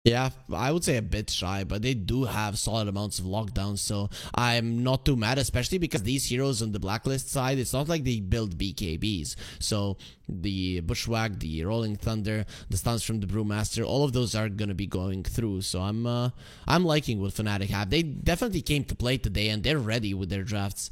Yeah, I would say a bit shy, but they do have solid amounts of lockdowns, so I'm not too mad, especially because these heroes on the blacklist side, it's not like they build BKBs. So the Bushwhack, the Rolling Thunder, the stuns from the Brewmaster, all of those are gonna be going through. So I'm liking what Fnatic have. They definitely came to play today, and they're ready with their drafts.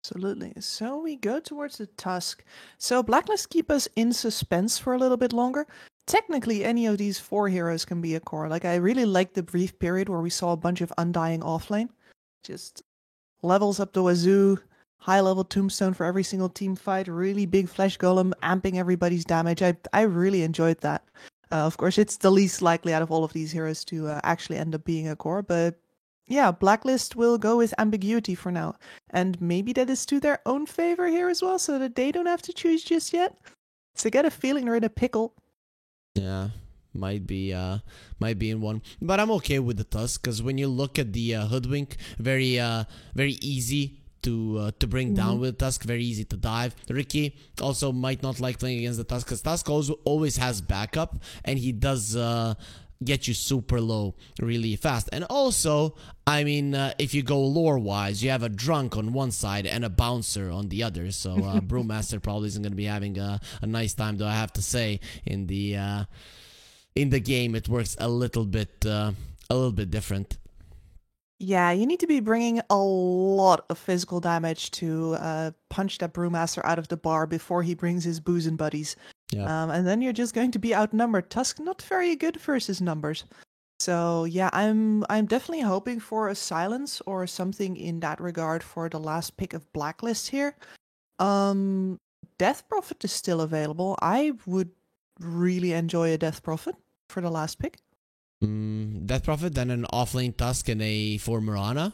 Absolutely. So we go towards the Tusk. So Blacklist keep us in suspense for a little bit longer. Technically, any of these four heroes can be a core. Like, I really like the brief period where we saw a bunch of Undying offlane. Just levels up the wazoo, high level tombstone for every single team fight, really big flesh golem, amping everybody's damage. I really enjoyed that. Of course, it's the least likely out of all of these heroes to actually end up being a core, but yeah, Blacklist will go with ambiguity for now. And maybe that is to their own favor here as well, so that they don't have to choose just yet. So I get a feeling they're in a pickle. Yeah, might be in one, but I'm okay with the Tusk because when you look at the Hoodwink, very easy to bring down with Tusk, very easy to dive. Ricky also might not like playing against the Tusk because Tusk always has backup, and he does get you super low really fast. And also, I mean, if you go lore wise, you have a drunk on one side and a bouncer on the other. So Brewmaster probably isn't going to be having a nice time, though I have to say in the game it works a little bit different. Yeah, you need to be bringing a lot of physical damage to punch that Brewmaster out of the bar before he brings his booze and buddies. Yeah. And then you're just going to be outnumbered. Tusk not very good versus numbers. So yeah, I'm definitely hoping for a silence or something in that regard for the last pick of Blacklist here. Um, Death Prophet is still available. I would really enjoy a Death Prophet for the last pick. Death Prophet, then an offlane Tusk and a for Mirana.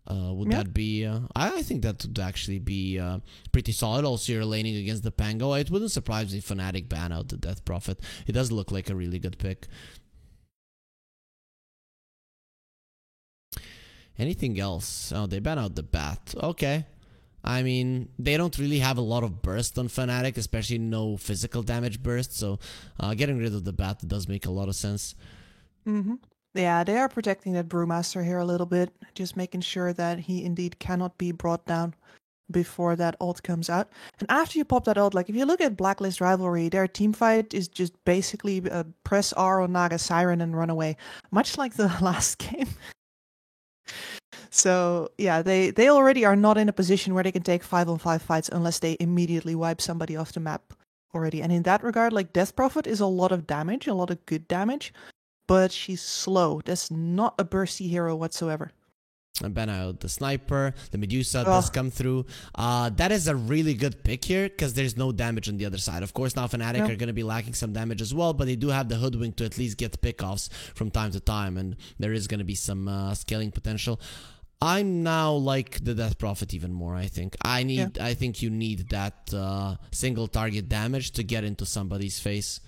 Would Yeah. that be? I think that would actually be pretty solid. Also, you're laning against the Pango. It wouldn't surprise me if Fnatic ban out the Death Prophet. It does look like a really good pick. Anything else? Oh, they ban out the Bat. Okay. I mean, they don't really have a lot of burst on Fnatic, especially no physical damage burst. So, getting rid of the Bat does make a lot of sense. Mm-hmm. Yeah, they are protecting that Brewmaster here a little bit, just making sure that he indeed cannot be brought down before that ult comes out. And after you pop that ult, like if you look at Blacklist Rivalry, their team fight is just basically press R on Naga Siren and run away, much like the last game. So yeah, they already are not in a position where they can take 5-on-5 fights unless they immediately wipe somebody off the map already. And in that regard, like Death Prophet is a lot of damage, a lot of good damage, but she's slow. That's not a bursty hero whatsoever. And ban out the Sniper, the Medusa does come through. That is a really good pick here because there's no damage on the other side. Of course, now Fnatic are going to be lacking some damage as well, but they do have the Hoodwink to at least get pickoffs from time to time, and there is going to be some scaling potential. I now like the Death Prophet even more. I think I think you need that single target damage to get into somebody's face.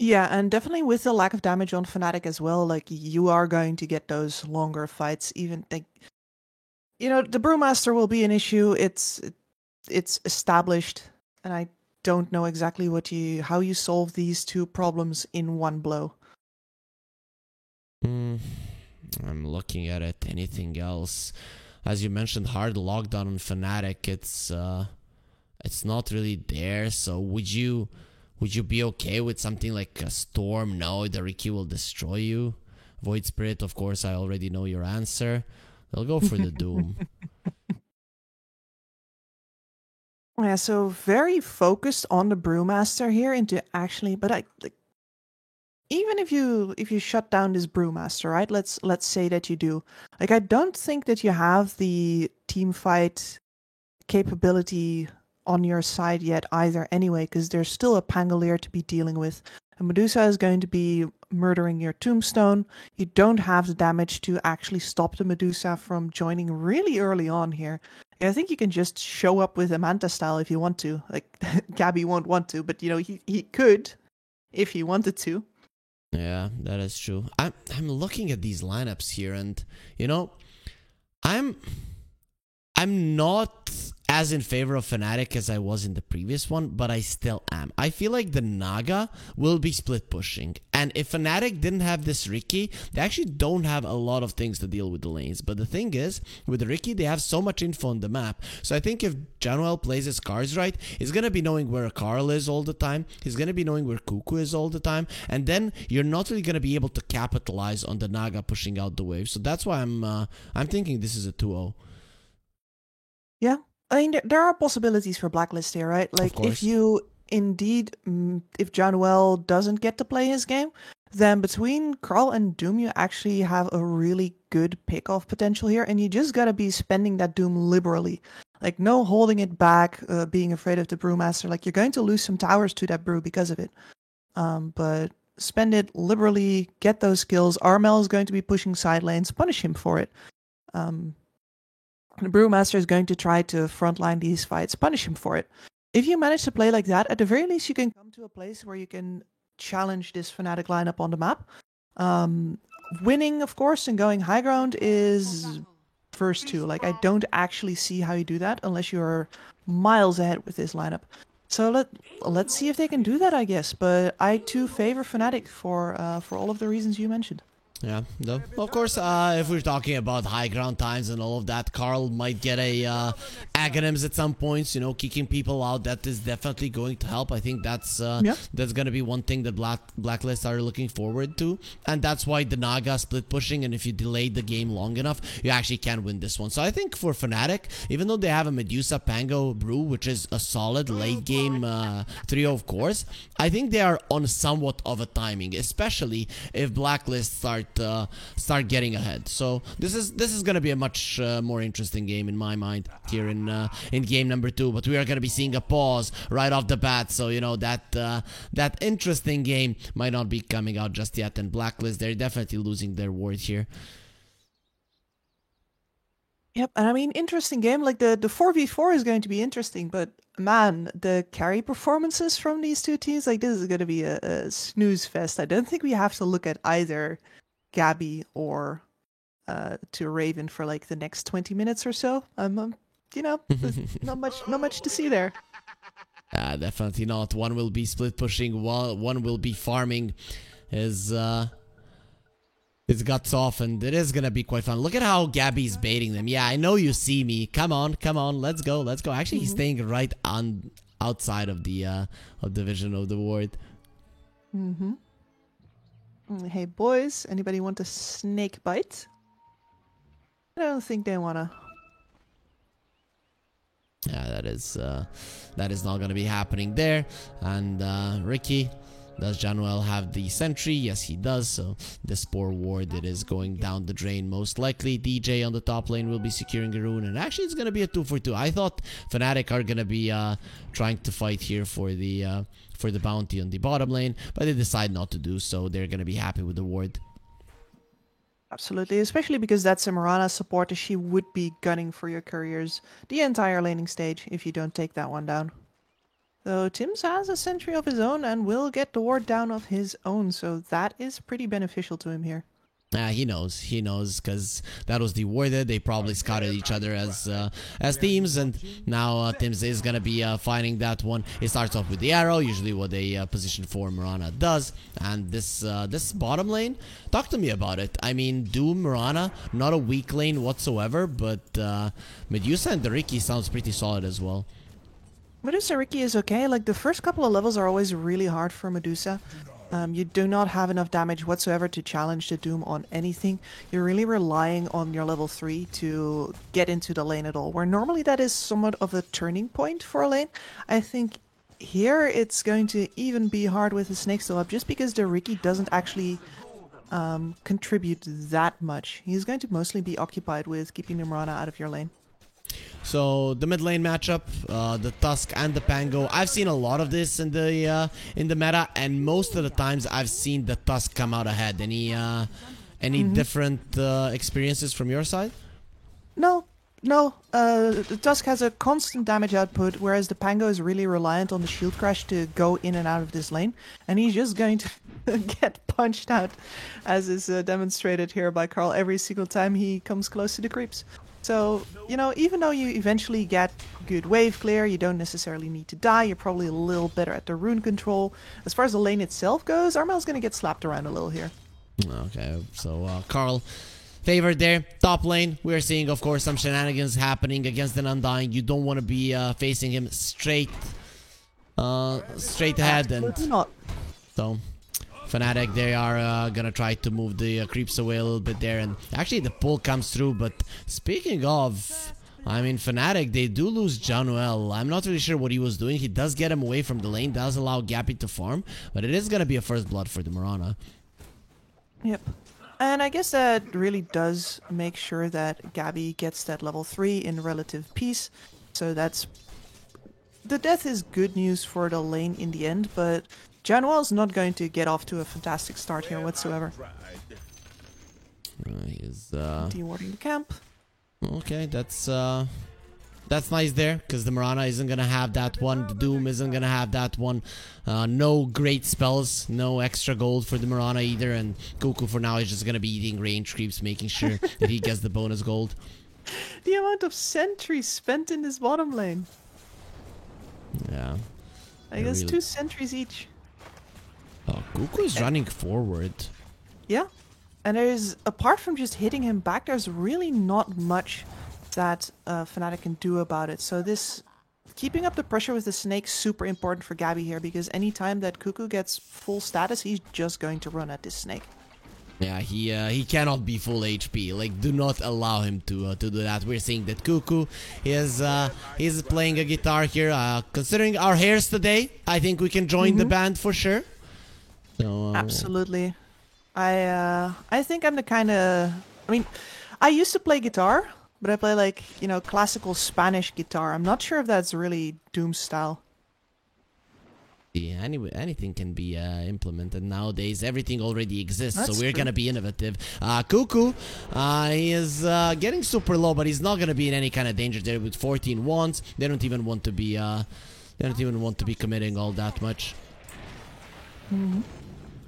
Yeah, and definitely with the lack of damage on Fnatic as well, like you are going to get those longer fights. Even like, the Brewmaster will be an issue. It's established, and I don't know exactly how you solve these two problems in one blow. I'm looking at it. Anything else? As you mentioned, hard lockdown on Fnatic. It's not really there. So would you be okay with something like a Storm? No, the Riki will destroy you. Void Spirit, of course, I already know your answer. They'll go for the Doom. Yeah, so very focused on the Brewmaster here into actually, but even if you shut down this Brewmaster, right? Let's say that you do. Like, I don't think that you have the team fight capability on your side yet either anyway, because there's still a Pangolier to be dealing with. And Medusa is going to be murdering your Tombstone. You don't have the damage to actually stop the Medusa from joining really early on here. I think you can just show up with a Manta style if you want to. Like, Gabby won't want to, but he could if he wanted to. Yeah, that is true. I'm looking at these lineups here, and I'm I'm not as in favor of Fnatic as I was in the previous one, but I still am. I feel like the Naga will be split pushing. And if Fnatic didn't have this Riki, they actually don't have a lot of things to deal with the lanes. But the thing is, with Riki, they have so much info on the map. So I think if Januel plays his cards right, he's going to be knowing where Karl is all the time. He's going to be knowing where Kuku is all the time. And then you're not really going to be able to capitalize on the Naga pushing out the wave. So that's why I'm thinking this is a 2-0. Yeah. I mean, there are possibilities for Blacklist here, right? Like, if you indeed, if Januel doesn't get to play his game, then between Karl and Doom, you actually have a really good pick-off potential here, and you just gotta be spending that Doom liberally. Like, no holding it back, being afraid of the Brewmaster. Like, you're going to lose some towers to that Brew because of it. But spend it liberally, get those kills. Armel is going to be pushing side lanes, punish him for it. The Brewmaster is going to try to frontline these fights, punish him for it. If you manage to play like that, at the very least you can come to a place where you can challenge this Fnatic lineup on the map. Winning, of course, and going high ground is first two. Like, I don't actually see how you do that unless you're miles ahead with this lineup. So let's see if they can do that, I guess. But I too favor Fnatic for all of the reasons you mentioned. Yeah, no. Of course, if we're talking about high ground times and all of that, Karl might get a Aghanims at some points, you know, kicking people out. That is definitely going to help. I think that's going to be one thing that Blacklist are looking forward to. And that's why the Naga split pushing, and if you delay the game long enough, you actually can win this one. So I think for Fnatic, even though they have a Medusa, Pango, Brew, which is a solid late game trio, of course, I think they are on somewhat of a timing, especially if Blacklist start getting ahead. So this is gonna be a much more interesting game in my mind here in game number 2. But we are gonna be seeing a pause right off the bat, so you know that interesting game might not be coming out just yet. And Blacklist, they're definitely losing their word here. Yep, and I mean, interesting game. Like the 4v4 is going to be interesting, but man, the carry performances from these two teams, like this is going to be a snooze fest. I don't think we have to look at either Gabby or to Raven for like the next 20 minutes or so. You know, there's not much to see there. Definitely not. One will be split pushing, one will be farming his guts off, and it is gonna be quite fun. Look at how Gabby's baiting them. Yeah, I know you see me. Come on, let's go. Actually, he's staying right on outside of the vision of the ward. Hey boys, anybody want a snake bite? I don't think they wanna. Yeah, that is not gonna be happening there. And Riki, does Januel have the sentry? Yes, he does. So this poor ward, it is going down the drain most likely. DJ on the top lane will be securing a rune, and actually it's gonna be a 2-for-2. I thought Fnatic are gonna be trying to fight here for the bounty on the bottom lane, but they decide not to do so. They're gonna be happy with the ward. Absolutely, especially because that's a Mirana supporter. She would be gunning for your couriers the entire laning stage if you don't take that one down. So Tims has a sentry of his own and will get the ward down of his own, so that is pretty beneficial to him here. He knows, because that was the warded. They probably scouted each other as teams, and now Tims is gonna be finding that one. It starts off with the arrow, usually what a position 4 Mirana does, and this bottom lane, talk to me about it. I mean, Doom Mirana, not a weak lane whatsoever, but Medusa and the Riki sounds pretty solid as well. Medusa Riki is okay. Like, the first couple of levels are always really hard for Medusa. You do not have enough damage whatsoever to challenge the Doom on anything. You're really relying on your level 3 to get into the lane at all, where normally that is somewhat of a turning point for a lane. I think here it's going to even be hard with the Snake still up, just because the Riki doesn't actually contribute that much. He's going to mostly be occupied with keeping the Mirana out of your lane. So the mid lane matchup, the Tusk and the Pango. I've seen a lot of this in the meta, and most of the times I've seen the Tusk come out ahead. Any different experiences from your side? No. The Tusk has a constant damage output, whereas the Pango is really reliant on the shield crash to go in and out of this lane, and he's just going to get punched out, as is demonstrated here by Karl every single time he comes close to the creeps. So, you know, even though you eventually get good wave clear, you don't necessarily need to die. You're probably a little better at the rune control. As far as the lane itself goes, Armel's going to get slapped around a little here. Okay, so Carl favored there. Top lane, we're seeing, of course, some shenanigans happening against an Undying. You don't want to be facing him straight ahead. Absolutely not. So, Fnatic, they are gonna try to move the creeps away a little bit there, and actually the pull comes through. But speaking of, I mean, Fnatic, they do lose Januel. I'm not really sure what he was doing. He does get him away from the lane, does allow Gappy to farm, but it is gonna be a first blood for the Mirana. Yep. And I guess that really does make sure that Gabby gets that level 3 in relative peace. So that's... The death is good news for the lane in the end, but Januel's not going to get off to a fantastic start here whatsoever. He's Dewarding the camp. okay, that's nice there, because the Mirana isn't gonna have that one. The Doom isn't gonna have that one. No great spells, no extra gold for the Mirana either, and Kuku for now is just gonna be eating range creeps, making sure that he gets the bonus gold. The amount of sentries spent in this bottom lane. Yeah. I guess 2 sentries each. Oh, Kuku is running forward. Yeah. And there's, apart from just hitting him back, there's really not much that Fnatic can do about it. So this, keeping up the pressure with the snake, super important for Gabby here, because anytime that Kuku gets full status, he's just going to run at this snake. Yeah, he cannot be full HP. Like, do not allow him to do that. We're seeing that Kuku is playing a guitar here. Considering our hairs today, I think we can join the band for sure. So, absolutely. I think I'm the kind of... I mean, I used to play guitar, but I play like, you know, classical Spanish guitar. I'm not sure if that's really Doom style. Yeah, anyway, anything can be implemented nowadays. Everything already exists, That's so we're true. gonna be innovative. Kuku, he is getting super low, but he's not gonna be in any kind of danger there with 14 wands. They don't even want to be committing all that much.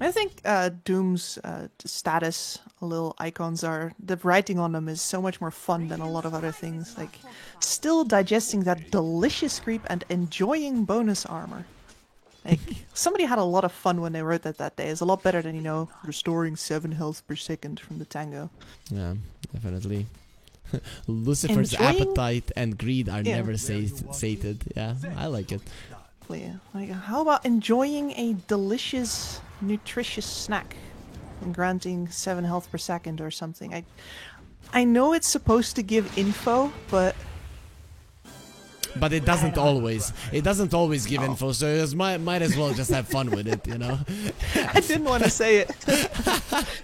I think Doom's status, little icons are, the writing on them is so much more fun than a lot of other things. Like, still digesting that delicious creep and enjoying bonus armor. Like, somebody had a lot of fun when they wrote that day. It's a lot better than, you know, restoring 7 health per second from the tango. Yeah, definitely. Lucifer's appetite and greed are never sated. Yeah, I like it. Yeah. Like, how about enjoying a delicious, nutritious snack and granting 7 health per second or something? I know it's supposed to give info, but it doesn't always. It doesn't always give info, so it might as well just have fun with it, you know? I didn't want to say it.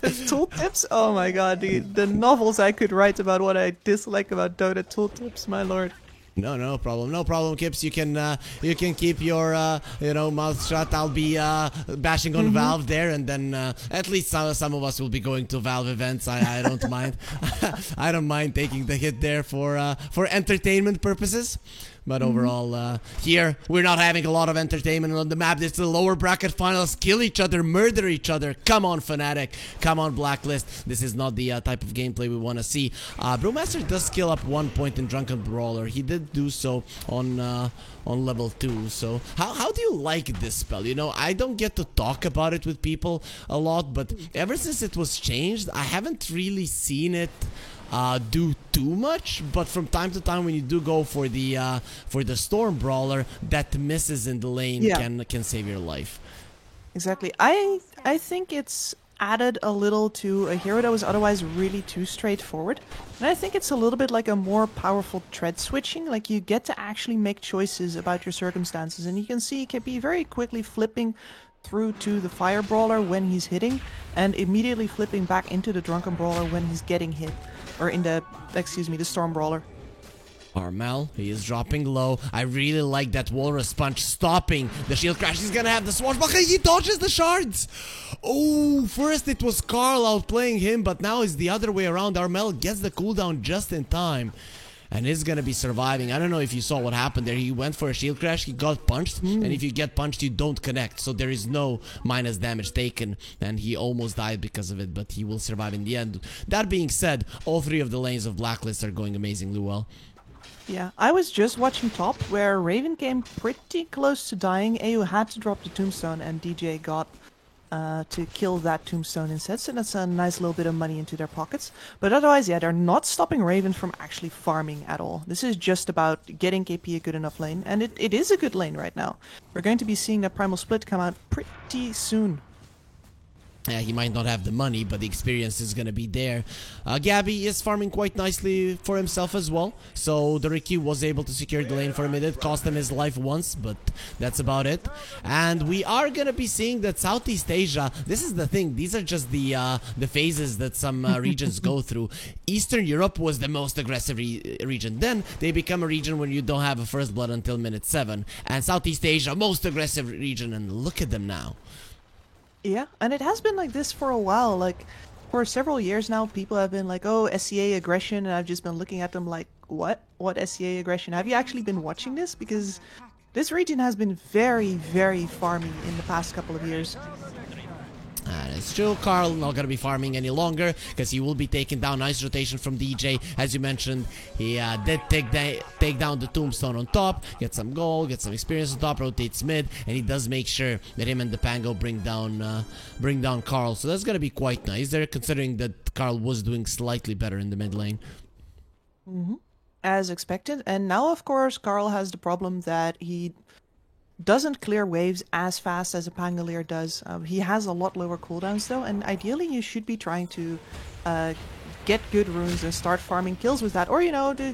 Tooltips? Oh my god, the novels I could write about what I dislike about Dota tooltips, my lord. No problem, Kips. You can keep your mouth shut. I'll be bashing on Valve there, and then at least some of us will be going to Valve events. I don't mind. I don't mind taking the hit there for entertainment purposes. But overall, here, we're not having a lot of entertainment on the map. It's the lower bracket finals. Kill each other, murder each other. Come on, Fnatic. Come on, Blacklist. This is not the type of gameplay we want to see. Brewmaster does skill up 1 point in Drunken Brawler. He did do so on level 2. So, how do you like this spell? You know, I don't get to talk about it with people a lot, but ever since it was changed, I haven't really seen it do too much, but from time to time when you do go for the Storm Brawler, that misses in the lane can save your life. Exactly. I think it's added a little to a hero that was otherwise really too straightforward. And I think it's a little bit like a more powerful tread switching. Like, you get to actually make choices about your circumstances, and you can see it can be very quickly flipping through to the Fire Brawler when he's hitting, and immediately flipping back into the Drunken Brawler when he's getting hit. Or in the, the Storm Brawler. Armel, he is dropping low. I really like that Walrus Punch stopping the shield crash. He's gonna have the Swashbuckler. He dodges the shards. Oh, first it was Carl outplaying him, but now it's the other way around. Armel gets the cooldown just in time. and is gonna be surviving. I don't know if you saw what happened there. He went for a shield crash, he got punched, and if you get punched, you don't connect. So there is no minus damage taken, and he almost died because of it, but he will survive in the end. That being said, all three of the lanes of Blacklist are going amazingly well. Yeah, I was just watching top where Raven came pretty close to dying. AU had to drop the tombstone and DJ got to kill that tombstone instead, so that's a nice little bit of money into their pockets. But otherwise, yeah, they're not stopping Raven from actually farming at all. This is just about getting KP a good enough lane, and it is a good lane right now. We're going to be seeing that Primal Split come out pretty soon. He might not have the money, but the experience is going to be there. Gabby is farming quite nicely for himself as well. So the Riki was able to secure the lane for him. It did cost him his life once, but that's about it. And we are going to be seeing that Southeast Asia, this is the thing. These are just the phases that some regions go through. Eastern Europe was the most aggressive region. Then they become a region when you don't have a first blood until minute 7. And Southeast Asia, most aggressive region. And look at them now. Yeah, and it has been like this for a while. Like, for several years now, people have been like, oh, SCA aggression, and I've just been looking at them like, what? What SCA aggression? Have you actually been watching this? Because this region has been very, very farmy in the past couple of years. And it's true, Carl not gonna be farming any longer because he will be taking down. Nice rotation from DJ. As you mentioned, he did take down the tombstone on top, get some gold, get some experience on top, rotates mid, and he does make sure that him and the Pango bring down Carl. So that's gonna be quite nice there, considering that Carl was doing slightly better in the mid lane. As expected. And now, of course, Carl has the problem that he doesn't clear waves as fast as a Pangolier does. He has a lot lower cooldowns though, and ideally you should be trying to get good runes and start farming kills with that, or you know, go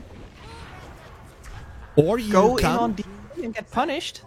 in on DP and get punished.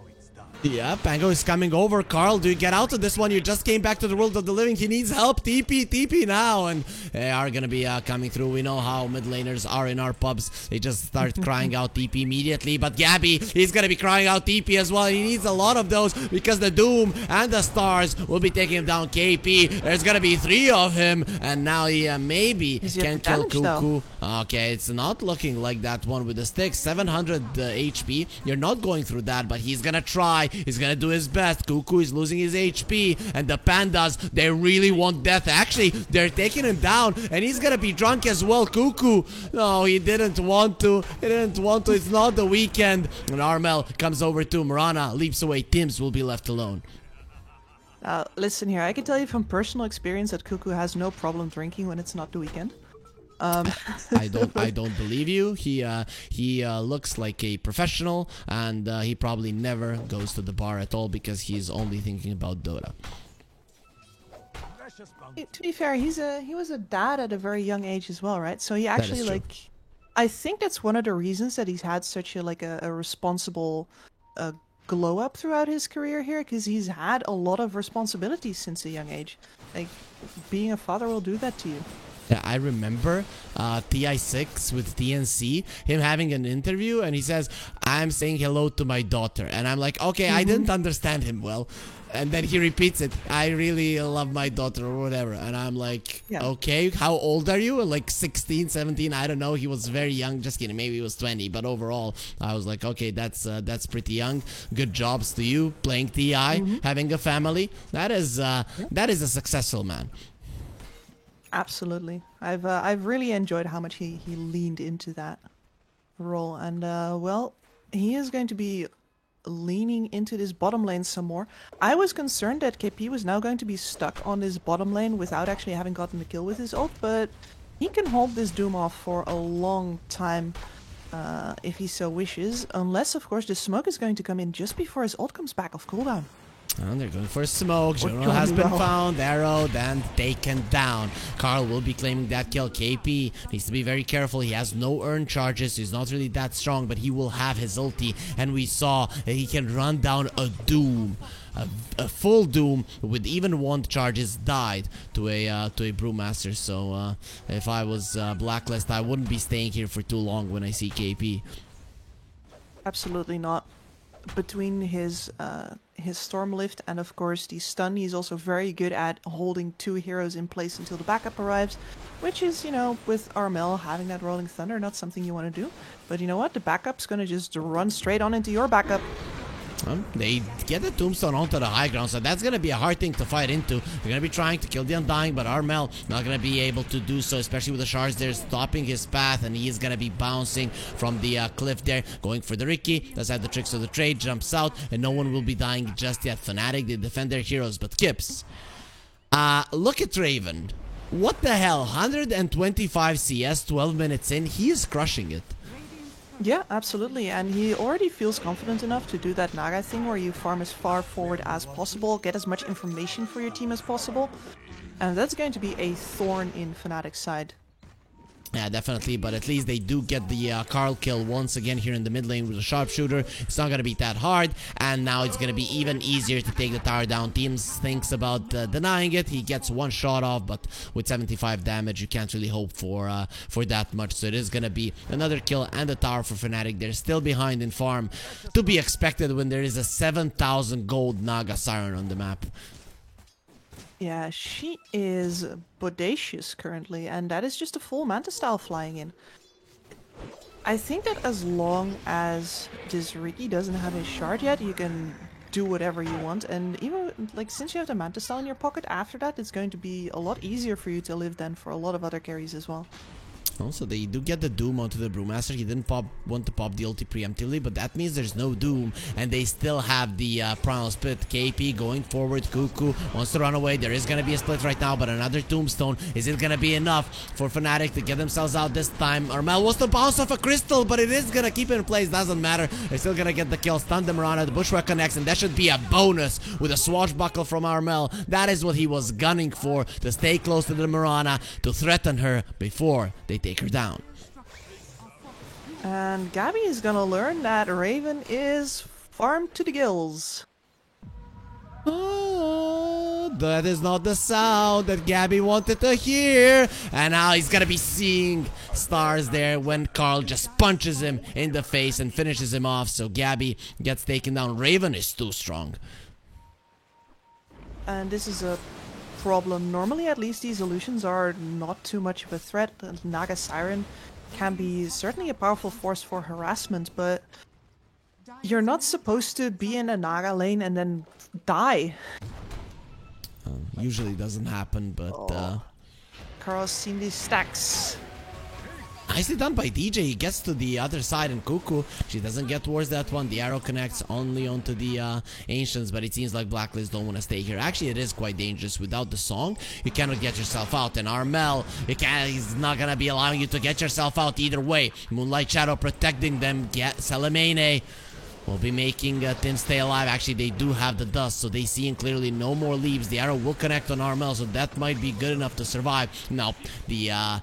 Yeah, Pango is coming over. Carl, do you get out of this one? You just came back to the world of the living. He needs help. TP now. And they are going to be coming through. We know how mid laners are in our pubs. They just start crying out TP immediately. But Gabby, he's going to be crying out TP as well. He needs a lot of those because the Doom and the Stars will be taking him down. KP, there's going to be 3 of him. And now he maybe can kill Cuckoo. Okay, it's not looking like that one with the stick. 700 HP. You're not going through that, but he's going to try. He's gonna do his best. Cuckoo is losing his HP, and the Pandas, they really want death. Actually, they're taking him down, and he's gonna be drunk as well. Cuckoo, no, he didn't want to. It's not the weekend. And Armel comes over to Mirana, leaps away. Tims will be left alone. Listen here, I can tell you from personal experience that Cuckoo has no problem drinking when it's not the weekend. I don't believe you. He looks like a professional, and he probably never goes to the bar at all because he's only thinking about Dota. To be fair, he was a dad at a very young age as well, right? So he actually like, I think that's one of the reasons that he's had such a responsible glow up throughout his career here, because he's had a lot of responsibilities since a young age. Like, being a father will do that to you. Yeah, I remember TI6 with TNC, him having an interview, and he says, I'm saying hello to my daughter. And I'm like, okay, I didn't understand him well. And then he repeats it, I really love my daughter or whatever. And I'm like, okay, how old are you? Like 16, 17, I don't know. He was very young, just kidding, maybe he was 20. But overall, I was like, okay, that's pretty young. Good jobs to you, playing TI, having a family. That is a successful man. Absolutely. I've really enjoyed how much he leaned into that role, and well, he is going to be leaning into this bottom lane some more. I was concerned that KP was now going to be stuck on this bottom lane without actually having gotten the kill with his ult, but he can hold this Doom off for a long time if he so wishes, unless of course the smoke is going to come in just before his ult comes back off cooldown. And they're going for a smoke. General has been found, arrowed, and taken down. Carl will be claiming that kill. KP needs to be very careful. He has no earn charges. He's not really that strong, but he will have his ulti. And we saw that he can run down a Doom. A full Doom with even 1 charges died to a Brewmaster. So if I was Blacklist, I wouldn't be staying here for too long when I see KP. Absolutely not. between his storm lift and of course the stun. He's also very good at holding two heroes in place until the backup arrives, which is, you know, with Armel having that rolling thunder, not something you want to do. But you know what? The backup's gonna just run straight on into your backup. They get the tombstone onto the high ground, so that's gonna be a hard thing to fight into. They're gonna be trying to kill the Undying, but Armel not gonna be able to do so, especially with the shards there stopping his path, and he is gonna be bouncing from the cliff there, going for the Riki. Does have the tricks of the trade, jumps out, and no one will be dying just yet. Fnatic, they defend their heroes, but Kips. Look at Raven. What the hell? 125 CS, 12 minutes in, he is crushing it. Yeah, absolutely, and he already feels confident enough to do that Naga thing where you farm as far forward as possible, get as much information for your team as possible, and that's going to be a thorn in Fnatic's side. Yeah, definitely, but at least they do get the Carl kill once again here in the mid lane with a sharpshooter. It's not going to be that hard, and now it's going to be even easier to take the tower down. Teams thinks about denying it. He gets one shot off, but with 75 damage, you can't really hope for that much. So it is going to be another kill and a tower for Fnatic. They're still behind in farm, to be expected when there is a 7,000 gold Naga Siren on the map. Yeah, she is bodacious currently, and that is just a full Manta style flying in. I think that as long as this Riki doesn't have his shard yet, you can do whatever you want, and even like since you have the Manta style in your pocket, after that it's going to be a lot easier for you to live than for a lot of other carries as well. Also, they do get the Doom onto the Brewmaster. He didn't want to pop the ulti preemptively, but that means there's no Doom, and they still have the Primal Split. KP going forward. Cuckoo wants to run away. There is going to be a split right now, but another Tombstone. Is it going to be enough for Fnatic to get themselves out this time? Armel wants to bounce off a crystal, but it is going to keep it in place. Doesn't matter. They're still going to get the kill. Stun the Mirana. The Bushwhack connects, and that should be a bonus with a swashbuckle from Armel. That is what he was gunning for, to stay close to the Mirana, to threaten her before they take her down. And Gabby is gonna learn that Raven is farmed to the gills. Oh, that is not the sound that Gabby wanted to hear. And now he's gonna be seeing stars there when Carl just punches him in the face and finishes him off. So Gabby gets taken down. Raven is too strong. And this is a problem. Normally, at least, these illusions are not too much of a threat. Naga Siren can be certainly a powerful force for harassment, but you're not supposed to be in a Naga lane and then die. Usually doesn't happen, but Carl's seen these stacks. Nicely done by DJ. He gets to the other side, and Cuckoo, she doesn't get towards that one. The arrow connects only onto the Ancients, but it seems like Blacklist don't want to stay here. Actually, it is quite dangerous. Without the song, you cannot get yourself out. And Armel, he's not going to be allowing you to get yourself out either way. Moonlight Shadow protecting them. Salamene will be making Tim stay alive. Actually, they do have the dust, so they see him clearly. No more leaves. The arrow will connect on Armel, so that might be good enough to survive. No, the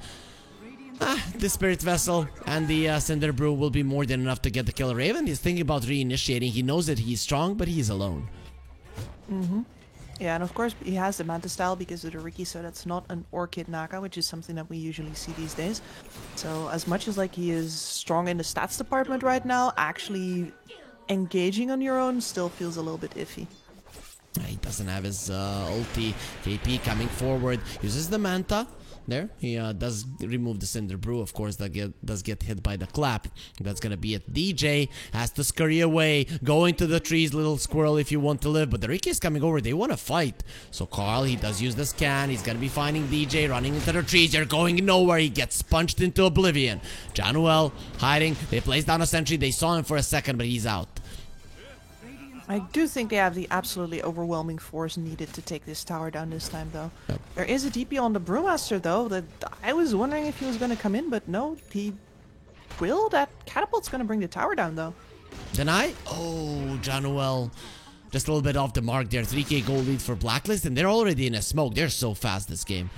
Spirit Vessel and the Cinder Brew will be more than enough to get the kill. Raven is thinking about reinitiating. He knows that he's strong, but he's alone. Yeah, and of course he has the Manta style because of the Riki, so that's not an Orchid Naga, which is something that we usually see these days. So as much as like he is strong in the stats department right now, actually engaging on your own still feels a little bit iffy. He doesn't have his ulti. KP coming forward, uses the Manta. There, he does remove the Cinder Brew. Of course, that does get hit by the clap. That's gonna be it. DJ has to scurry away, going to the trees, little squirrel, if you want to live. But the Riki is coming over. They want to fight. So Carl, he does use the scan. He's gonna be finding DJ, running into the trees. They're going nowhere. He gets punched into oblivion. Januel hiding. They place down a sentry. They saw him for a second, but he's out. I do think they have the absolutely overwhelming force needed to take this tower down this time, though. Yep. There is a DP on the Brewmaster, though, that I was wondering if he was going to come in, but no, he will. That catapult's going to bring the tower down, though. Deny? Oh, Januel. Just a little bit off the mark there. 3k gold lead for Blacklist, and they're already in a smoke. They're so fast this game.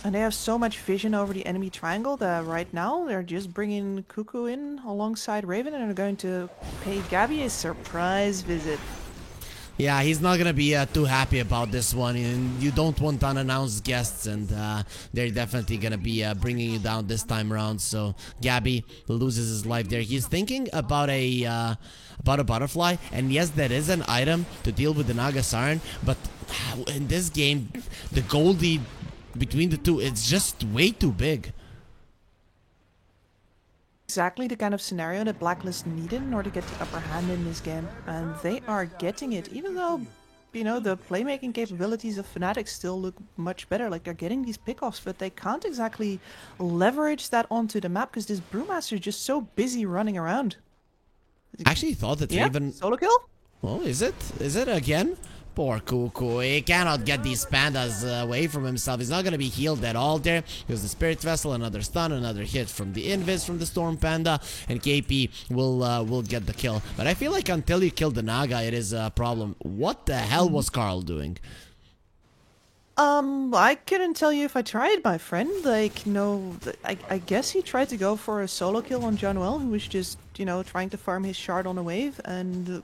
And they have so much vision over the enemy triangle that right now they're just bringing Cuckoo in alongside Raven and are going to pay Gabby a surprise visit. Yeah, he's not gonna be too happy about this one, and you don't want unannounced guests, and they're definitely gonna be bringing you down this time around. So Gabby loses his life there. He's thinking about a butterfly, and yes, that is an item to deal with the Naga Siren, but in this game, the Goldie between the two, it's just way too big. Exactly the kind of scenario that Blacklist needed in order to get the upper hand in this game, and they are getting it, even though, you know, the playmaking capabilities of Fnatic still look much better. Like, they're getting these pickoffs, but they can't exactly leverage that onto the map because this Brewmaster is just so busy running around. I actually thought that Raven... Solo kill? Oh, is it? Is it again? Poor Cuckoo. He cannot get these pandas away from himself. He's not going to be healed at all there. Because the Spirit Vessel, another stun, another hit from the Invis from the Storm Panda. And KP will get the kill. But I feel like until you kill the Naga, it is a problem. What the hell was Carl doing? I couldn't tell you if I tried, my friend. Like, no, I guess he tried to go for a solo kill on John who was just, you know, trying to farm his shard on a wave, and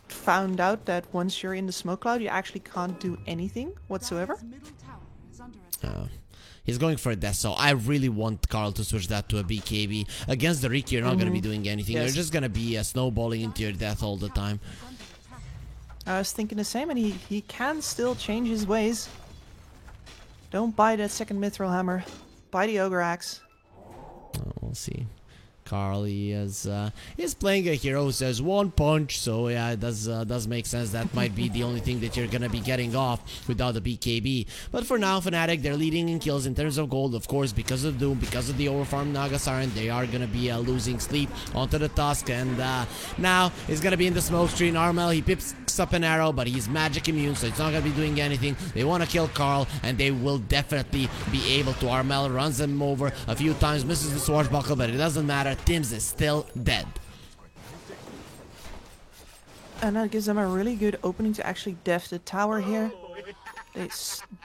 found out that once you're in the smoke cloud, you actually can't do anything whatsoever. He's going for a death, so I really want Carl to switch that to a BKB. Against the Riki, you're not going to be doing anything. Yes. You're just going to be snowballing into your death all the time. I was thinking the same, and he can still change his ways. Don't buy that second Mithril Hammer. Buy the Ogre Axe. Oh, we'll see. Carl, he is playing a hero who says one punch, so yeah, it does make sense. That might be the only thing that you're gonna be getting off without the BKB. But for now, Fnatic, they're leading in kills in terms of gold, of course, because of Doom, because of the overfarmed Naga Siren. They are gonna be losing sleep onto the Tusk, and now he's gonna be in the smoke screen. Armel, he picks up an arrow, but he's magic immune, so it's not gonna be doing anything. They want to kill Carl, and they will definitely be able to. Armel runs him over a few times, misses the swashbuckle, but it doesn't matter. Tims is still dead. And that gives them a really good opening to actually def the tower here. They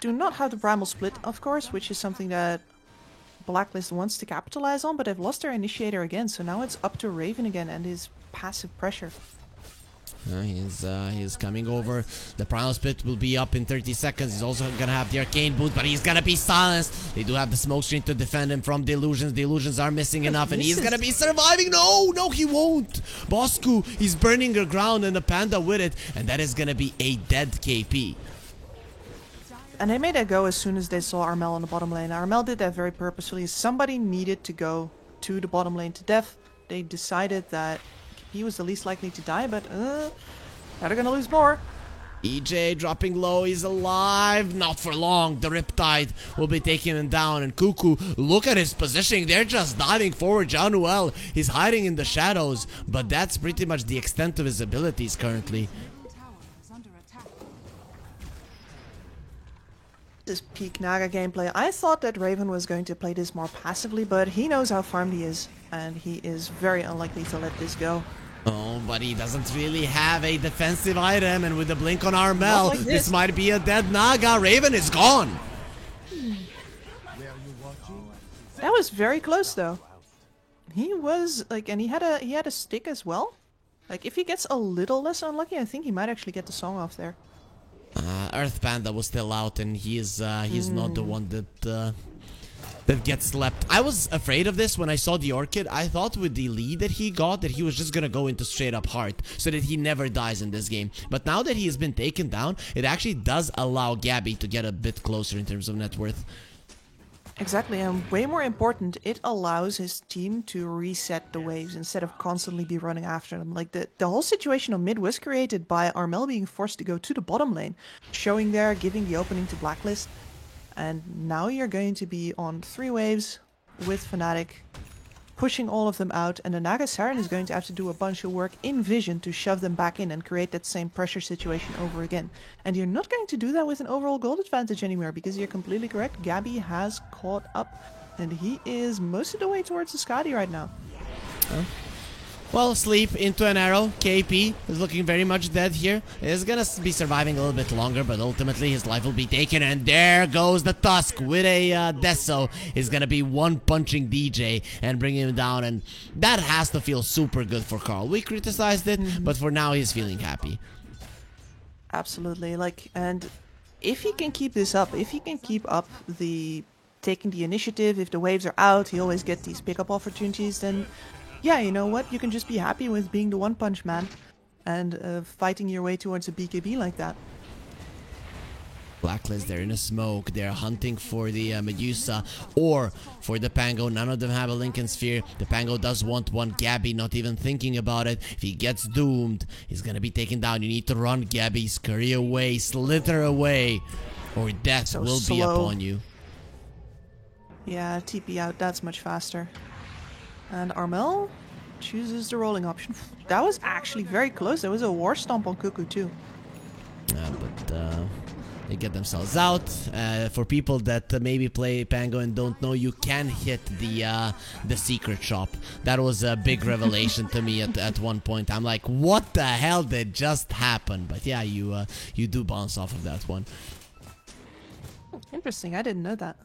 do not have the Primal Split, of course, which is something that Blacklist wants to capitalize on, but they've lost their initiator again, so now it's up to Raven again and his passive pressure. He's coming over. The Primal Split will be up in 30 seconds. He's also gonna have the Arcane Boot, but he's gonna be silenced. They do have the smoke screen to defend him from the illusions. The illusions are missing enough, and he's gonna be surviving. No, he won't. Bosku, he's burning the ground, and the Panda with it, and that is gonna be a dead KP. And they made that go as soon as they saw Armel on the bottom lane. Armel did that very purposefully. Somebody needed to go to the bottom lane to def. They decided that he was the least likely to die, but now they're gonna lose more. EJ dropping low, he's alive. Not for long. The Riptide will be taking him down. And Cuckoo, look at his positioning. They're just diving forward. Januel, he's hiding in the shadows, but that's pretty much the extent of his abilities currently. This peak Naga gameplay. I thought that Raven was going to play this more passively, but he knows how farmed he is, and he is very unlikely to let this go. Oh, but he doesn't really have a defensive item, and with the blink on Armel, like this might be a dead Naga. Raven is gone. That was very close, though. He was like, and he had a stick as well. Like, if he gets a little less unlucky, I think he might actually get the song off there. Earth Panda was still out, and he's not the one that gets slept. I was afraid of this when I saw the Orchid. I thought with the lead that he got that he was just gonna go into straight up heart so that he never dies in this game. But now that he has been taken down, it actually does allow Gabby to get a bit closer in terms of net worth. Exactly, and way more important, it allows his team to reset the waves instead of constantly be running after them. Like, the whole situation on mid was created by Armel being forced to go to the bottom lane, showing there, giving the opening to Blacklist. And now you're going to be on 3 waves with Fnatic, pushing all of them out, and the Naga Siren is going to have to do a bunch of work in Vision to shove them back in and create that same pressure situation over again. And you're not going to do that with an overall gold advantage anymore, because you're completely correct. Gabby has caught up, and he is most of the way towards the Skadi right now. Well, sleep into an arrow. KP is looking very much dead here. He's gonna be surviving a little bit longer, but ultimately his life will be taken. And there goes the Tusk with a Deso. He's gonna be one-punching DJ and bringing him down. And that has to feel super good for Carl. We criticized it, but for now he's feeling happy. Absolutely. Like, and if he can keep this up, if he can keep up the taking the initiative, if the waves are out, he always get these pickup opportunities, then yeah, you know what? You can just be happy with being the one punch man and fighting your way towards a BKB like that. Blacklist, they're in a smoke. They're hunting for the Medusa or for the Pango. None of them have a Lincoln Sphere. The Pango does want one. Gabby not even thinking about it. If he gets doomed, he's gonna be taken down. You need to run, Gabby. Scurry away, slither away, or death So will be slow. upon you. Yeah, TP out, that's much faster. And Armel chooses the rolling option. That was actually very close. There was a war stomp on Cuckoo too. But they get themselves out. For people that maybe play Pango and don't know, you can hit the secret shop. That was a big revelation to me at one point. I'm like, what the hell did just happen? But yeah, you do bounce off of that one. Interesting, I didn't know that.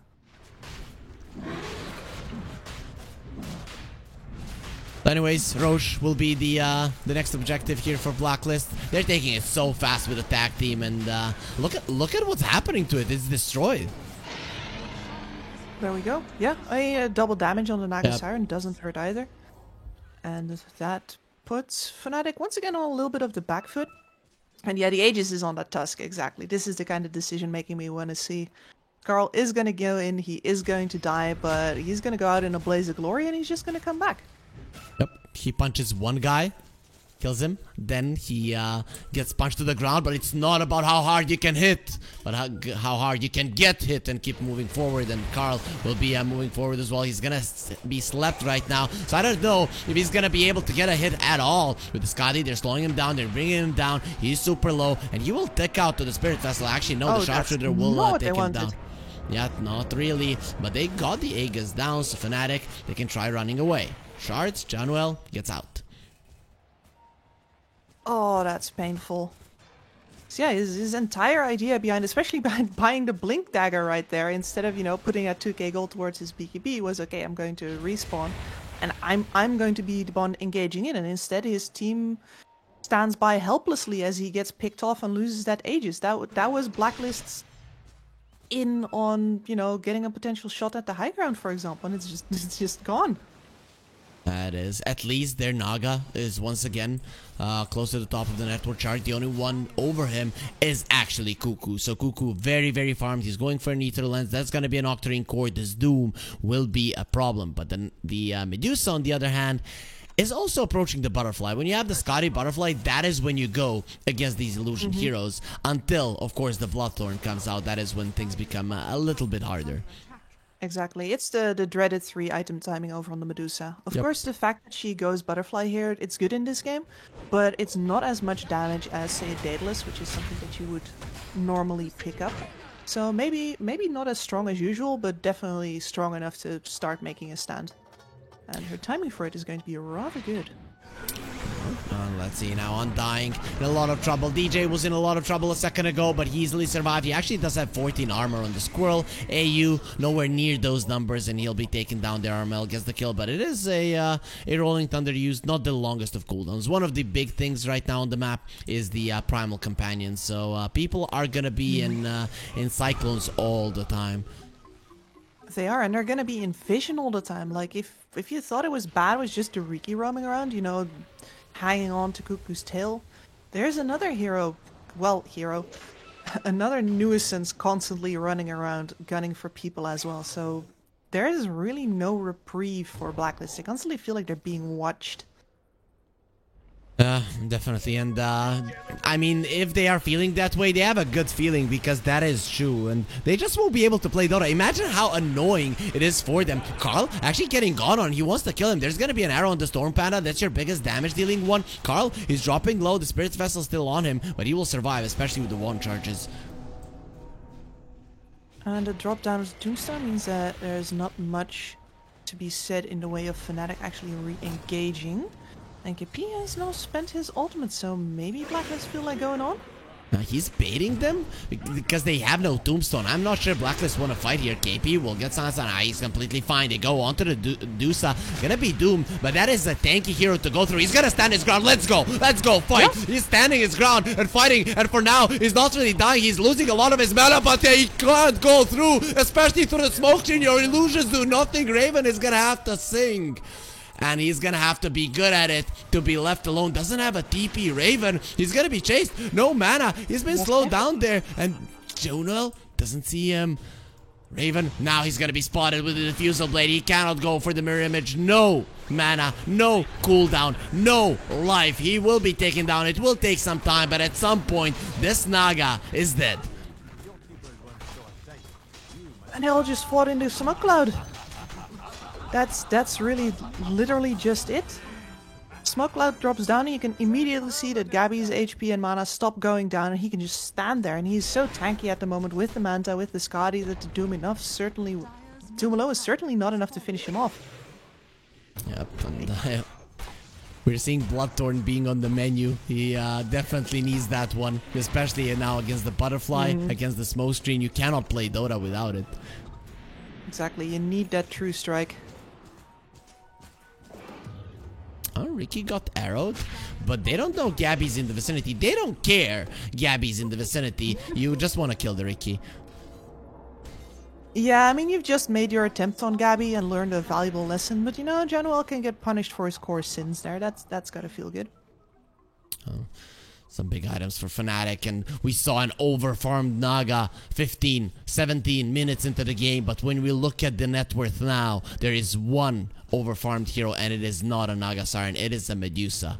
Anyways, Roche will be the next objective here for Blacklist. They're taking it so fast with the tag team, and look at what's happening to it. It's destroyed. There we go. Yeah, a double damage on the Naga Yep. Siren doesn't hurt either. And that puts Fnatic once again on a little bit of the back foot. And yeah, the Aegis is on that Tusk, exactly. This is the kind of decision making we want to see. Carl is going to go in, he is going to die, but he's going to go out in a blaze of glory and he's just going to come back. Yep, he punches one guy, kills him, then he gets punched to the ground, but it's not about how hard you can hit, but how hard you can get hit and keep moving forward. And Carl will be moving forward as well. He's gonna be slept right now, so I don't know if he's gonna be able to get a hit at all with the Scotty. They're slowing him down, they're bringing him down, he's super low, and he will tick out to the Spirit Vessel. Actually, no, Oh, the that's Sharpshooter will not what take they him down. wanted. Yeah, not really, but they got the Aegis down, so Fnatic, they can try running away. Shards, Januel gets out. Oh, that's painful. So yeah, his entire idea behind, especially behind buying the Blink Dagger right there, instead of, you know, putting that 2k gold towards his BKB, was, okay, I'm going to respawn, and I'm going to be the one engaging in, and instead his team stands by helplessly as he gets picked off and loses that Aegis. That was Blacklist's in on, you know, getting a potential shot at the high ground, for example, and it's just gone. That is, at least their Naga is once again close to the top of the network chart. The only one over him is actually Cuckoo. So Cuckoo very, very farmed. He's going for an Ether Lens. That's going to be an Octarine Core. This Doom will be a problem. But then the Medusa, on the other hand, is also approaching the Butterfly. When you have the Scotty Butterfly, that is when you go against these Illusion heroes. Until, of course, the Bloodthorn comes out. That is when things become a little bit harder. Exactly. It's the dreaded 3 item timing over on the Medusa. Of course, the fact that she goes Butterfly here, it's good in this game, but it's not as much damage as, say, a Daedalus, which is something that you would normally pick up. So maybe not as strong as usual, but definitely strong enough to start making a stand. And her timing for it is going to be rather good. Let's see now, Undying in a lot of trouble. DJ was in a lot of trouble a second ago, but he easily survived. He actually does have 14 armor on the Squirrel. AU nowhere near those numbers, and he'll be taken down there. Armel gets the kill, but it is a Rolling Thunder used, not the longest of cooldowns. One of the big things right now on the map is the Primal Companion, so people are gonna be in Cyclones all the time. They are, and they're gonna be in Vision all the time. Like, if you thought it was bad, it was just a Riki roaming around, you know, hanging on to Cuckoo's tail. There's another another nuisance constantly running around gunning for people as well. So there is really no reprieve for Blacklist. They constantly feel like they're being watched. Definitely, and I mean, if they are feeling that way, they have a good feeling, because that is true, and they just won't be able to play Dota. Imagine how annoying it is for them. Carl actually getting gone on. He wants to kill him. There's gonna be an arrow on the Storm Panda. That's your biggest damage dealing one. Carl is dropping low. The Spirit's Vessel still on him, but he will survive, especially with the one charges. And the drop down of the Tombstone means that there's not much to be said in the way of Fnatic actually re-engaging. And KP has now spent his ultimate, so maybe Blacklist feel like going on? He's baiting them because they have no tombstone. I'm not sure Blacklist want to fight here. KP will get Sana. He's completely fine. They go onto the Dusa. Gonna be doomed, but that is a tanky hero to go through. He's gonna stand his ground. Let's go. Let's go. Fight. Yeah. He's standing his ground and fighting. And for now, he's not really dying. He's losing a lot of his mana, but he can't go through, especially through the smoke screen. Your illusions do nothing. Raven is gonna have to sing. And he's gonna have to be good at it to be left alone. Doesn't have a TP. Raven, he's gonna be chased. No mana. He's been slowed down there. And Jono doesn't see him. Raven, now he's gonna be spotted with the Diffusal Blade. He cannot go for the mirror image. No mana, no cooldown, no life. He will be taken down. It will take some time, but at some point, this Naga is dead. And he'll just fought into Smoke Cloud. That's really literally just it. Smoke Cloud drops down and you can immediately see that Gabby's HP and mana stop going down and he can just stand there, and he's so tanky at the moment with the Manta, with the Skadi, that the Doom Alone is certainly not enough to finish him off. Yep, and we're seeing Bloodthorn being on the menu. He definitely needs that one, especially now against the Butterfly, against the Smoke Screen. You cannot play Dota without it. Exactly, you need that True Strike. Oh, Riki got arrowed, but they don't know Gabby's in the vicinity. They don't care Gabby's in the vicinity. You just want to kill the Riki. Yeah, I mean, you've just made your attempt on Gabby and learned a valuable lesson, but you know, Januel can get punished for his core sins there. That's gotta feel good. Oh. Some big items for Fnatic, and we saw an overfarmed Naga 15, 17 minutes into the game, but when we look at the net worth now, there is one overfarmed hero, and it is not a Naga Siren, it is a Medusa.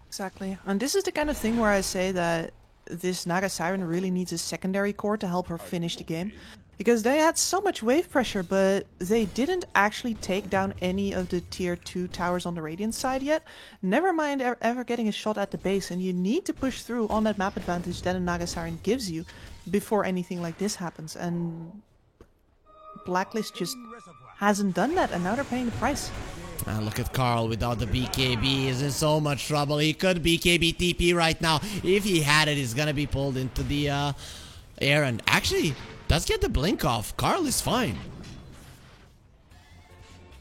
Exactly, and this is the kind of thing where I say that this Naga Siren really needs a secondary core to help her finish the game. Because they had so much wave pressure, but they didn't actually take down any of the tier 2 towers on the Radiant side yet. Never mind ever getting a shot at the base, and you need to push through on that map advantage that a Naga Siren gives you before anything like this happens. And Blacklist just hasn't done that, and now they're paying the price. Look at Carl without the BKB. He's in so much trouble. He could BKB TP right now. If he had it, he's gonna be pulled into the air, and actually does get the blink off. Carl is fine.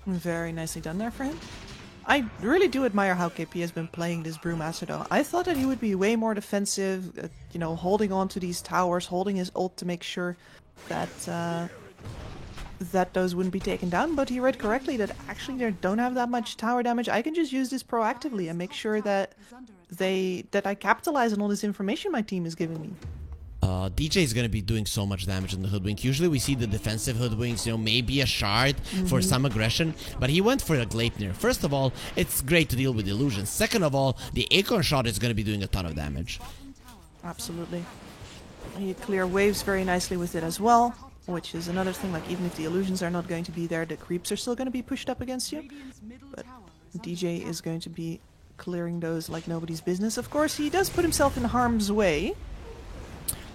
Very nicely done there for him. I really do admire how KP has been playing this Brewmaster though. I thought that he would be way more defensive, you know, holding on to these towers, holding his ult to make sure that that those wouldn't be taken down, but he read correctly that actually they don't have that much tower damage. I can just use this proactively and make sure that I capitalize on all this information my team is giving me. DJ is going to be doing so much damage in the Hoodwink. Usually we see the defensive Hoodwinks, you know, maybe a shard for some aggression, but he went for a Gleipnir. First of all, it's great to deal with illusions. Second of all, the Acorn shot is going to be doing a ton of damage. Absolutely. You clear waves very nicely with it as well, which is another thing, like even if the illusions are not going to be there, the creeps are still going to be pushed up against you. But DJ is going to be clearing those like nobody's business. Of course, he does put himself in harm's way.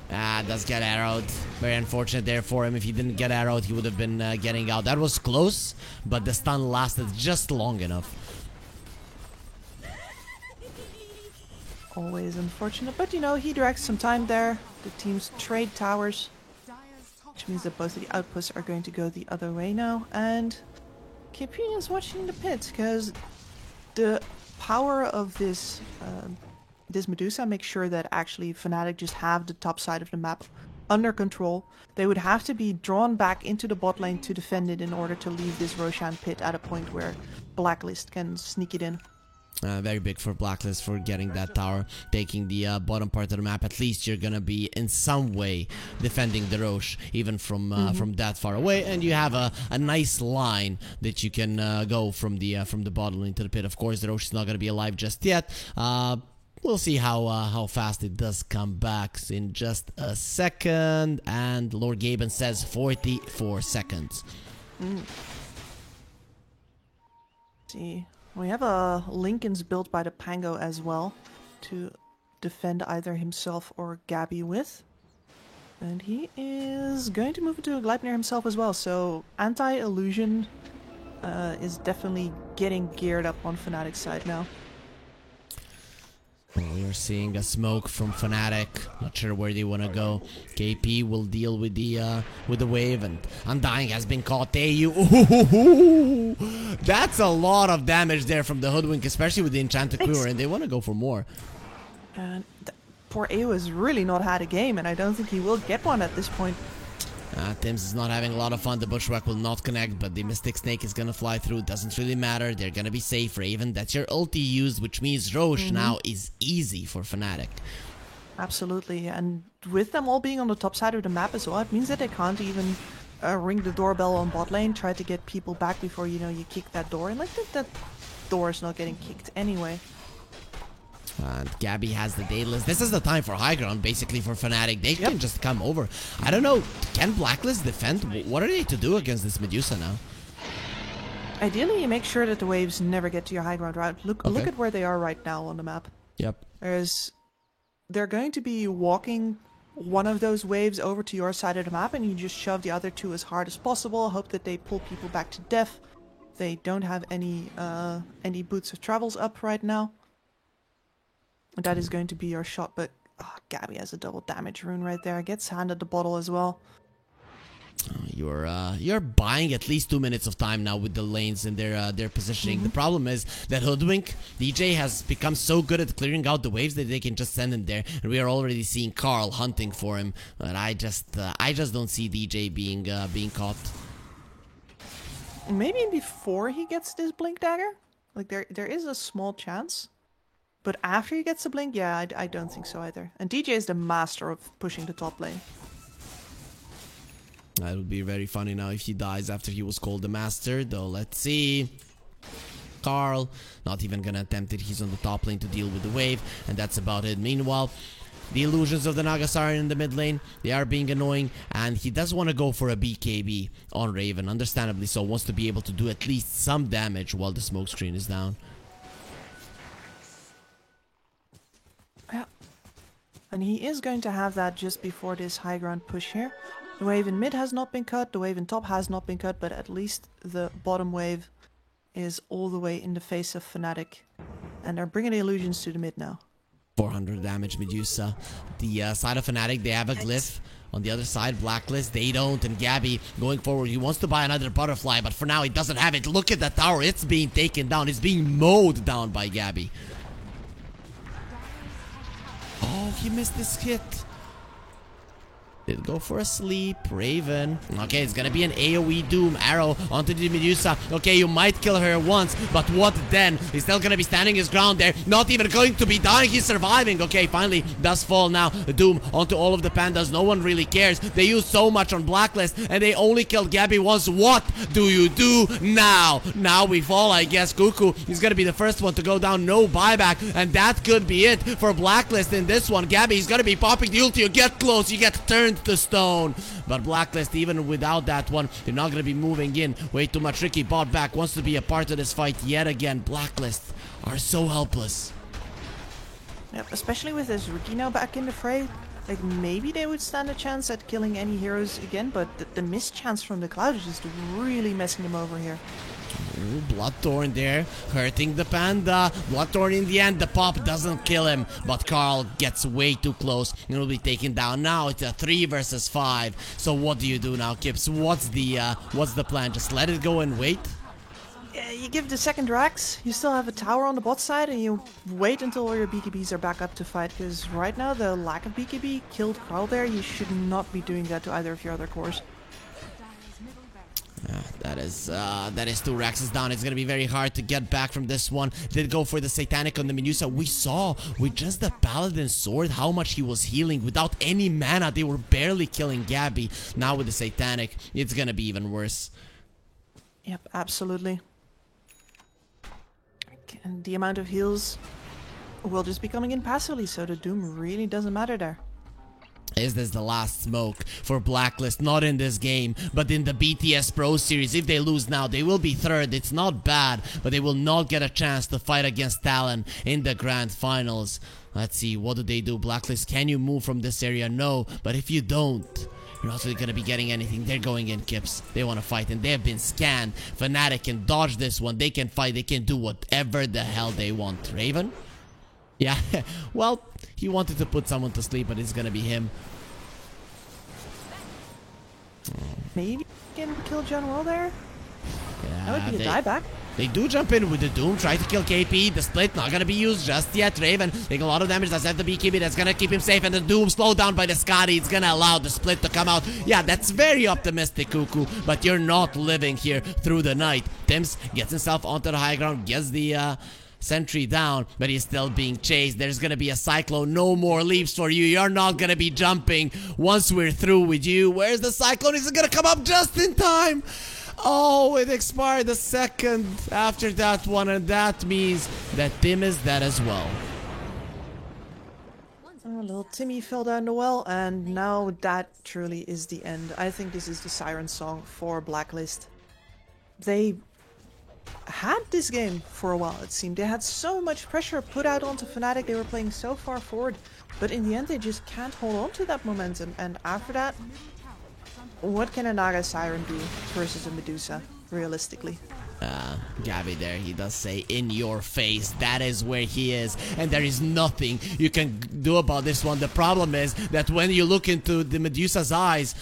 Does get arrowed. Very unfortunate there for him. If he didn't get arrowed, he would have been getting out. That was close, but the stun lasted just long enough. Always unfortunate, but you know, he directs some time there. The teams trade towers, which means that both of the outposts are going to go the other way now. And KP is watching the pit, because the power of this this Medusa makes sure that actually Fnatic just have the top side of the map under control. They would have to be drawn back into the bot lane to defend it in order to leave this Roshan pit at a point where Blacklist can sneak it in. Very big for Blacklist for getting that tower, taking the bottom part of the map. At least you're gonna be in some way defending the Roche, even from that far away, and you have a nice line that you can go from the bottom into the pit. Of course, the Roche is not gonna be alive just yet. We'll see how fast it does come back in just a second. And Lord Gaben says 44 seconds. See, we have a Linken's built by the Pango as well to defend either himself or Gabby with. And he is going to move into a Gleipnir himself as well. So anti-illusion is definitely getting geared up on Fnatic's side now. We are seeing a smoke from Fnatic. Not sure where they want to go. KP will deal with the wave, and Undying has been caught. AU. That's a lot of damage there from the Hoodwink, especially with the Enchanted Quiver, and they want to go for more. And poor AU has really not had a game, and I don't think he will get one at this point. Tims is not having a lot of fun. The Bushwhack will not connect, but the Mystic Snake is gonna fly through. Doesn't really matter. They're gonna be safe. Raven, that's your ulti used, which means Roche now is easy for Fnatic. Absolutely, and with them all being on the top side of the map as well, it means that they can't even ring the doorbell on bot lane, try to get people back before, you know, you kick that door. And like that door is not getting kicked anyway. And Gabby has the Daedalus. This is the time for high ground, basically, for Fnatic. They can just come over. I don't know. Can Blacklist defend? What are they to do against this Medusa now? Ideally, you make sure that the waves never get to your high ground route. Look at where they are right now on the map. Yep. They're going to be walking one of those waves over to your side of the map, and you just shove the other two as hard as possible. Hope that they pull people back to death. They don't have any boots of travels up right now. That is going to be your shot, but Gabby has a double damage rune right there. Gets handed the bottle as well. You're buying at least 2 minutes of time now with the lanes and their positioning. The problem is that Hoodwink DJ has become so good at clearing out the waves that they can just send him there, and we are already seeing Carl hunting for him. But I just don't see DJ being caught. Maybe before he gets this blink dagger, like there is a small chance. But after he gets the blink, yeah, I don't think so either. And DJ is the master of pushing the top lane. That would be very funny now if he dies after he was called the master, though. Let's see. Carl, not even gonna attempt it. He's on the top lane to deal with the wave, and that's about it. Meanwhile, the illusions of the Nagasari in the mid lane, they are being annoying, and he does want to go for a BKB on Raven. Understandably so, wants to be able to do at least some damage while the smoke screen is down. And he is going to have that just before this high ground push here. The wave in mid has not been cut, the wave in top has not been cut, but at least the bottom wave is all the way in the face of Fnatic. And they're bringing the illusions to the mid now. 400 damage Medusa. The side of Fnatic, they have a glyph. On the other side, Blacklist, they don't. And Gabby going forward, he wants to buy another butterfly, but for now he doesn't have it. Look at the tower, it's being taken down. It's being mowed down by Gabby. Oh, he missed this hit. Did go for a sleep. Raven. Okay, it's gonna be an AoE Doom arrow onto the Medusa. Okay, you might kill her once, but what then? He's still gonna be standing his ground there. Not even going to be dying. He's surviving. Okay, finally does fall now. Doom onto all of the pandas. No one really cares. They use so much on Blacklist, and they only killed Gabby once. What do you do now? Now we fall, I guess. Cuckoo is gonna be the first one to go down. No buyback, and that could be it for Blacklist in this one. Gabby is gonna be popping the ulti. You get close, you get turned to stone. But Blacklist, even without that one, they're not going to be moving in. Way too much. Ricky bought back, wants to be a part of this fight yet again. Blacklist are so helpless. Yep, especially with this Ricky now back in the fray. Like, maybe they would stand a chance at killing any heroes again, but the missed chance from the Cloud is just really messing them over here. Ooh, Bloodthorn there, hurting the panda. Bloodthorn in the end, the pop doesn't kill him, but Carl gets way too close and will be taken down. Now it's a 3 versus 5. So what do you do now, Kips? What's the plan? Just let it go and wait? Yeah, you give the second Rax, you still have a tower on the bot side, and you wait until all your BKBs are back up to fight, because right now the lack of BKB killed Carl there. You should not be doing that to either of your other cores. That is 2 Raxes down. It's gonna be very hard to get back from this one. Did go for the Satanic on the Medusa. We saw with just the Paladin sword how much he was healing without any mana. They were barely killing Gabby. Now with the Satanic, it's gonna be even worse. Yep, absolutely. And the amount of heals will just be coming in passively, so the Doom really doesn't matter there. Is this the last smoke for Blacklist? Not in this game, but in the BTS Pro Series. If they lose now, they will be third. It's not bad, but they will not get a chance to fight against Talon in the Grand Finals. Let's see, what do they do? Blacklist, can you move from this area? No, but if you don't, you're not really going to be getting anything. They're going in, Kips. They want to fight, and they have been scanned. Fnatic can dodge this one. They can fight. They can do whatever the hell they want. Raven? Yeah, well, he wanted to put someone to sleep, but it's gonna be him. Maybe he can kill John Wall there? Yeah, That would be a dieback. They do jump in with the Doom, try to kill KP. The split not gonna be used just yet. Raven taking a lot of damage. That's at the BKB. That's gonna keep him safe. And the Doom slowed down by the Scotty. It's gonna allow the split to come out. Yeah, that's very optimistic, Kuku. But you're not living here through the night. Tims gets himself onto the high ground, gets the sentry down, but he's still being chased. There's gonna be a cyclone. No more leaves for you. You're not gonna be jumping once we're through with you. Where's the cyclone? Is it gonna come up just in time? Oh, it expired a second after that one, and that means that Tim is dead as well. Oh, little Timmy fell down the well, and now that truly is the end. I think this is the siren song for Blacklist. They had this game for a while, it seemed. They had so much pressure put out onto Fnatic, they were playing so far forward, but in the end they just can't hold on to that momentum, and after that, what can a Naga Siren do versus a Medusa, realistically? Gabby there, he does say in your face. That is where he is, and there is nothing you can do about this one. The problem is that when you look into the Medusa's eyes,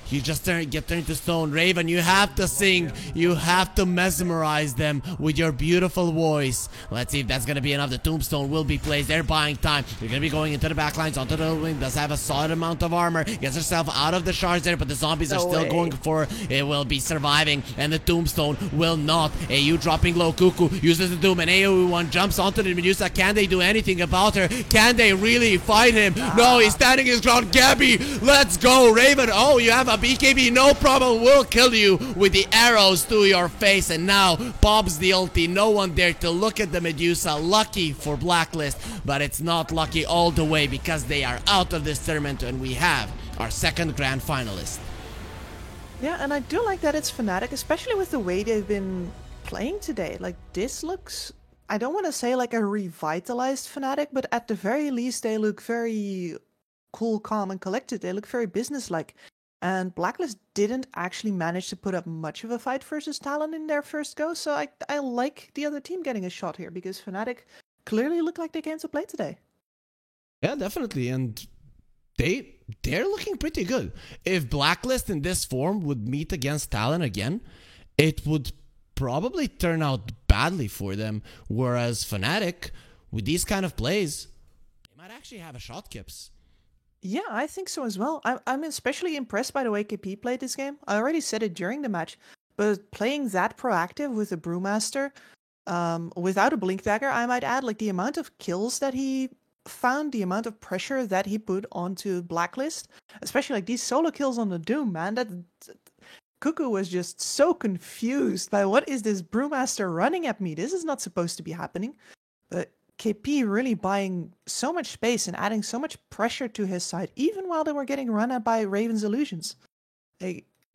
you just get turned to stone. Raven, you have to sing. You have to mesmerize them with your beautiful voice. Let's see if that's going to be enough. The tombstone will be placed. They're buying time. They're going to be going into the backlines, onto the wing. Does have a solid amount of armor. Gets herself out of the shards there, but the zombies are still going for it. Will be surviving, and the tombstone will not. AU dropping low. Kuku uses the doom, and AoE1 jumps onto the Medusa. Can they do anything about her? Can they really fight him? No, he's standing his ground. Gabby, let's go. Raven, oh, you have a BKB, no problem, we'll kill you with the arrows to your face. And now Bob's the ulti. No one there to look at the Medusa. Lucky for Blacklist, but it's not lucky all the way, because they are out of this tournament and we have our second grand finalist. Yeah, and I do like that it's Fnatic, especially with the way they've been playing today. Like, this looks, I don't want to say like a revitalized Fnatic, but at the very least they look very cool, calm, and collected. They look very businesslike. And Blacklist didn't actually manage to put up much of a fight versus Talon in their first go, so I like the other team getting a shot here, because Fnatic clearly look like they came to play today. Yeah, definitely, and they're looking pretty good. If Blacklist in this form would meet against Talon again, it would probably turn out badly for them, whereas Fnatic, with these kind of plays, they might actually have a shot, Kips. Yeah, I think so as well. I'm especially impressed by the way KP played this game. I already said it during the match, but playing that proactive with a Brewmaster, without a Blink Dagger, I might add, like the amount of kills that he found, the amount of pressure that he put onto Blacklist, especially like these solo kills on the Doom, man. That Kuku was just so confused by, what is this Brewmaster running at me? This is not supposed to be happening. But KP really buying so much space and adding so much pressure to his side, even while they were getting run at by Raven's illusions.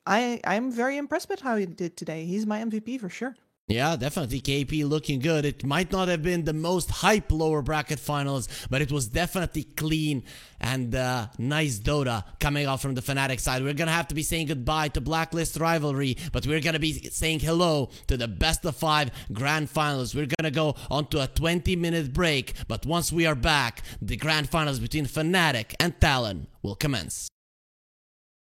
I'm very impressed with how he did today. He's my MVP for sure. Yeah, definitely KP looking good. It might not have been the most hype lower bracket finals, but it was definitely clean and nice Dota coming out from the Fnatic side. We're going to have to be saying goodbye to Blacklist rivalry, but we're going to be saying hello to the best of 5 grand finals. We're going to go on to a 20-minute break, but once we are back, the grand finals between Fnatic and Talon will commence.